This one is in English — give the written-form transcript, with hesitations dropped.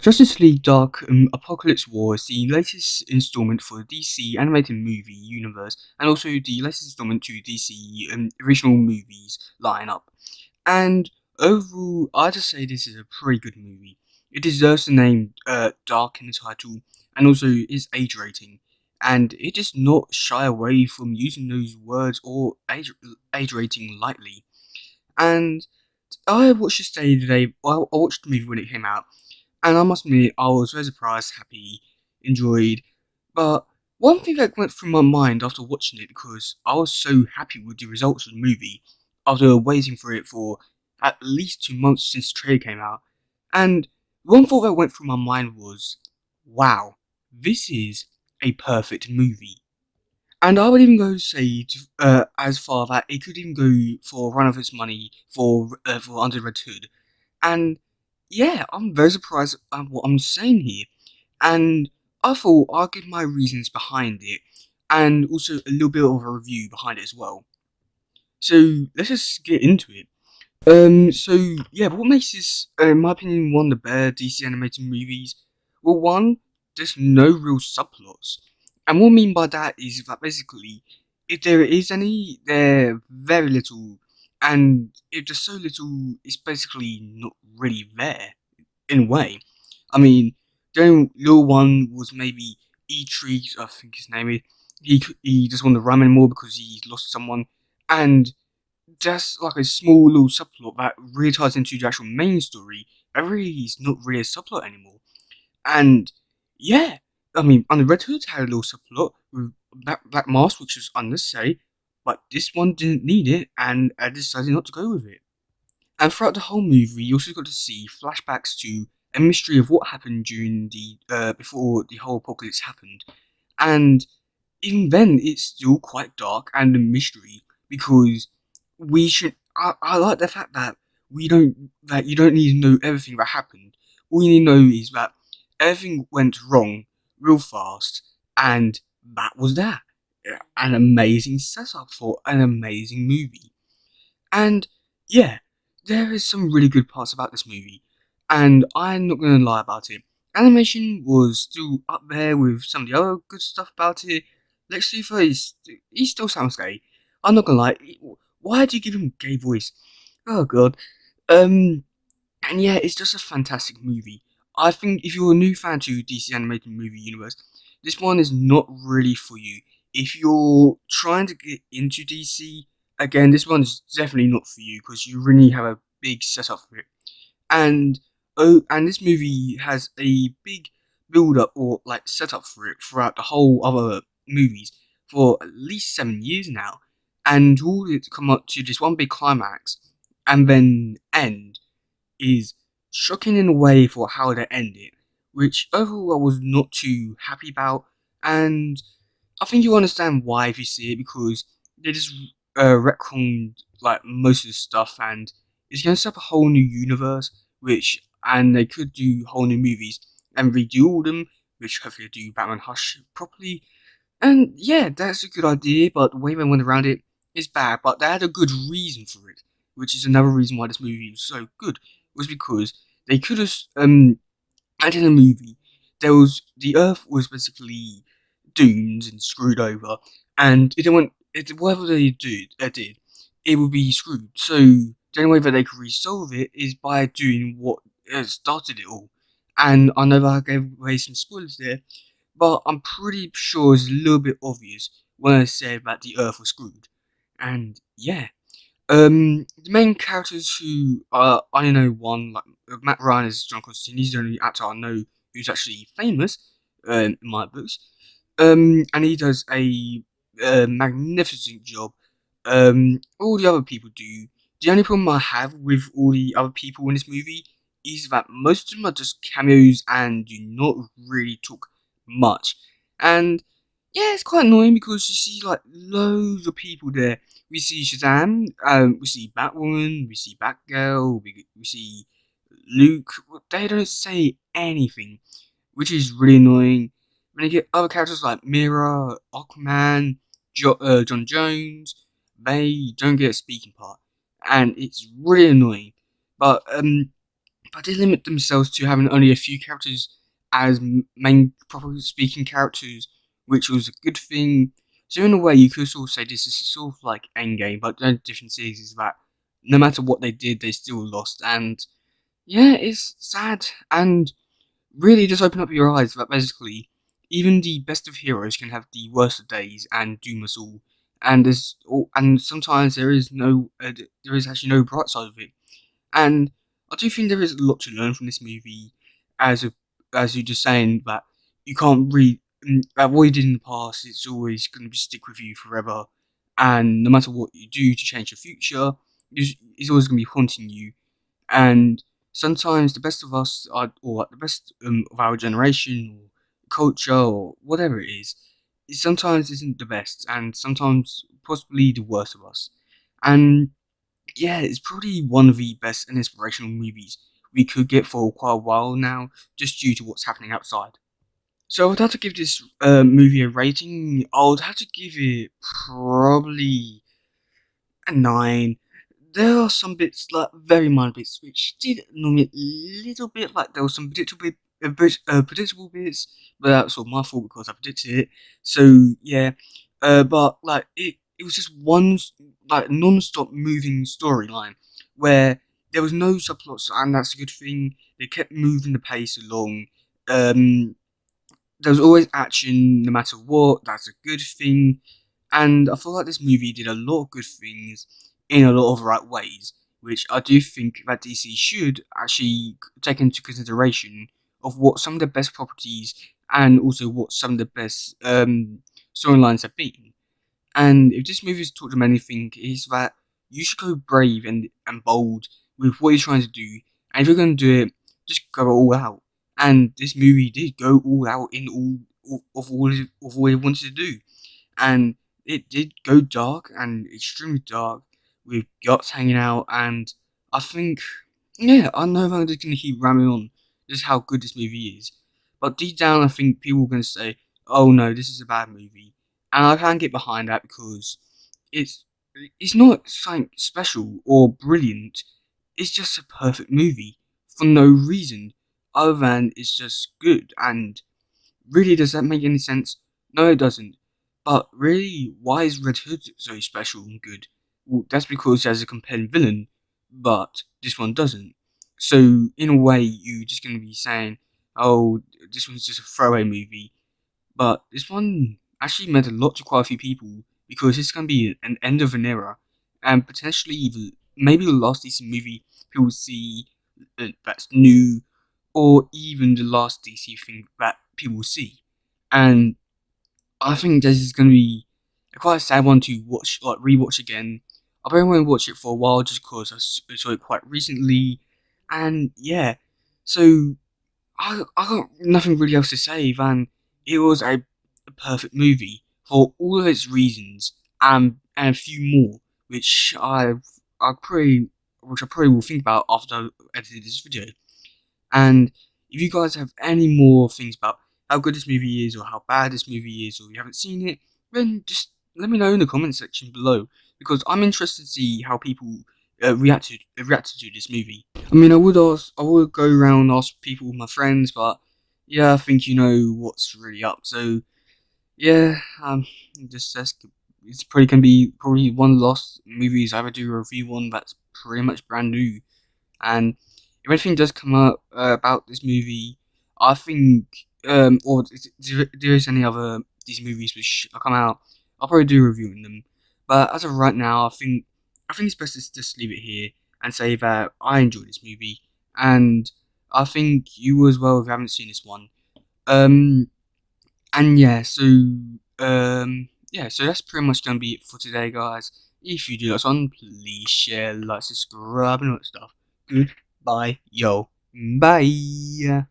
Justice League Dark Apocalypse War is the latest installment for the DC animated movie universe and also the latest installment to DC original movies lineup. And overall, I just say this is a pretty good movie. It deserves the name Dark in the title and also its age rating. And it does not shy away from using those words or age rating lightly. And I watched this today. Well, I watched the movie when it came out, and I must admit, I was very surprised, happy, enjoyed. But one thing that went through my mind after watching it, because I was so happy with the results of the movie after waiting for it for at least 2 months since the trailer came out, and one thought that went through my mind was, wow, this is a perfect movie. And I would even go say as far that it could even go for a run of its money for Under the Red Hood. And yeah, I'm very surprised at what I'm saying here. And I thought I'll give my reasons behind it and also a little bit of a review behind it as well. So let's just get into it. So yeah, but what makes this, in my opinion, one of the better DC animated movies? Well, one, there's no real subplots, and what I mean by that is that basically, if there is any, they're very little, and if there's so little, it's basically not really there in a way. I mean, the only little one was maybe E-Tree, I think his name is. He doesn't want to run anymore because he's lost someone, and just like a small little subplot that really ties into the actual main story. That really is not really a subplot anymore. And yeah, I mean, on the Red Hood had a little subplot with Black Mask, which was unnecessary, but this one didn't need it, and I decided not to go with it. And throughout the whole movie, you also got to see flashbacks to a mystery of what happened during the before the whole apocalypse happened, and even then, it's still quite dark and a mystery because we should. I like the fact that you don't need to know everything that happened. All you need to know is that everything went wrong real fast, and that was that. Yeah, an amazing setup for an amazing movie. And yeah, there is some really good parts about this movie, and I'm not gonna lie about it. Animation was still up there with some of the other good stuff about it. Lex Luthor he still sounds gay. I'm not gonna lie. Why do you give him a gay voice? Oh god. Um, and yeah, it's just a fantastic movie. I think if you're a new fan to DC animated movie universe, this one is not really for you. If you're trying to get into DC, again, this one is definitely not for you because you really have a big setup for it. And and this movie has a big build up or like setup for it throughout the whole other movies for at least 7 years now, and all it to come up to this one big climax and then end is shocking in a way for how they end it, which overall I was not too happy about, and I think you understand why if you see it because they just retconned like most of the stuff, and it's going to set up a whole new universe, which and they could do whole new movies and redo all them, which hopefully do Batman Hush properly. And yeah, that's a good idea, but the way they went around it is bad. But they had a good reason for it, which is another reason why this movie was so good. Was because they could have added in a movie. There was the Earth was basically doomed and screwed over, and it went. Whatever they did, it would be screwed. So the only way that they could resolve it is by doing what started it all. And I know that I gave away some spoilers there, but I'm pretty sure it's a little bit obvious when I said that the Earth was screwed. And yeah, the main characters who I only know one, like Matt Ryan is John Constantine. He's the only actor I know who's actually famous in my books. And he does a magnificent job. All the other people do. The only problem I have with all the other people in this movie is that most of them are just cameos and do not really talk much. And yeah, it's quite annoying because you see like loads of people there. We see Shazam, we see Batwoman, we see Batgirl, we see Luke. They don't say anything, which is really annoying. When you get other characters like Mira, Aquaman, John Jones, they don't get a speaking part, and it's really annoying. But but they limit themselves to having only a few characters as main proper speaking characters, which was a good thing. So in a way, you could sort of say this is sort of like Endgame, but the difference is that no matter what they did, they still lost, and yeah, it's sad and really just open up your eyes that basically even the best of heroes can have the worst of days and doom us all. And sometimes there is actually no bright side of it. And I do think there is a lot to learn from this movie, as a, as you're just saying that you can't read that what you did in the past. It's always going to stick with you forever, and no matter what you do to change your future, it's always going to be haunting you. And sometimes the best of us are, or like the best of our generation or culture or whatever it sometimes isn't the best, and sometimes possibly the worst of us. And yeah, it's probably one of the best and inspirational movies we could get for quite a while now, just due to what's happening outside. So I'd have to give this movie a rating. I would have to give it probably a 9. There are some bits, like very minor bits, which did annoy me a little bit. Like there was some predictable bits, but that's all my fault because I predicted it. So yeah, but like it was just one like non-stop moving storyline where there was no subplots, and that's a good thing. They kept moving the pace along. Um, there was always action, no matter what. That's a good thing. And I feel like this movie did a lot of good things in a lot of right ways, which I do think that DC should actually take into consideration of what some of the best properties and also what some of the best storylines have been. And if this movie's taught them anything, is that you should go brave and bold with what you're trying to do. And if you're going to do it, just go all out. And this movie did go all out in of what it wanted to do. And it did go dark and extremely dark with guts hanging out. And I think, yeah, I know I'm just going to keep ramming on just how good this movie is. But deep down, I think people are going to say, oh no, this is a bad movie. And I can't get behind that because it's it's not something special or brilliant. It's just a perfect movie for no reason other than it's just good. And really, does that make any sense? No, it doesn't. But really, why is Red Hood so special and good? Well, that's because he has a compelling villain, but this one doesn't. So, in a way, you're just going to be saying, oh, this one's just a throwaway movie. But this one actually meant a lot to quite a few people because it's going to be an end of an era and potentially even maybe the last decent movie people see that's new, or even the last DC thing that people see. And I think this is going to be a quite a sad one to watch, like rewatch again. I probably won't watch it for a while just because I saw it quite recently, and yeah, so I got nothing really else to say than it was a perfect movie for all of its reasons and a few more, which I probably will think about after I edited this video. And if you guys have any more things about how good this movie is or how bad this movie is or you haven't seen it, then just let me know in the comment section below because I'm interested to see how people reacted to this movie. I mean, I would go around and ask people, my friends, but yeah, I think you know what's really up. So yeah, just it's probably gonna be probably one of the last movies I ever do a review on that's pretty much brand new. And if anything does come up about this movie, I think, or if there is any other these movies which come out, I'll probably do a review on them. But as of right now, I think it's best to just leave it here and say that I enjoyed this movie, and I think you as well if you haven't seen this one. Um, and yeah, so that's pretty much gonna be it for today, guys. If you do like this one, please share, like, subscribe, and all that stuff. Goodbye, yo, bye.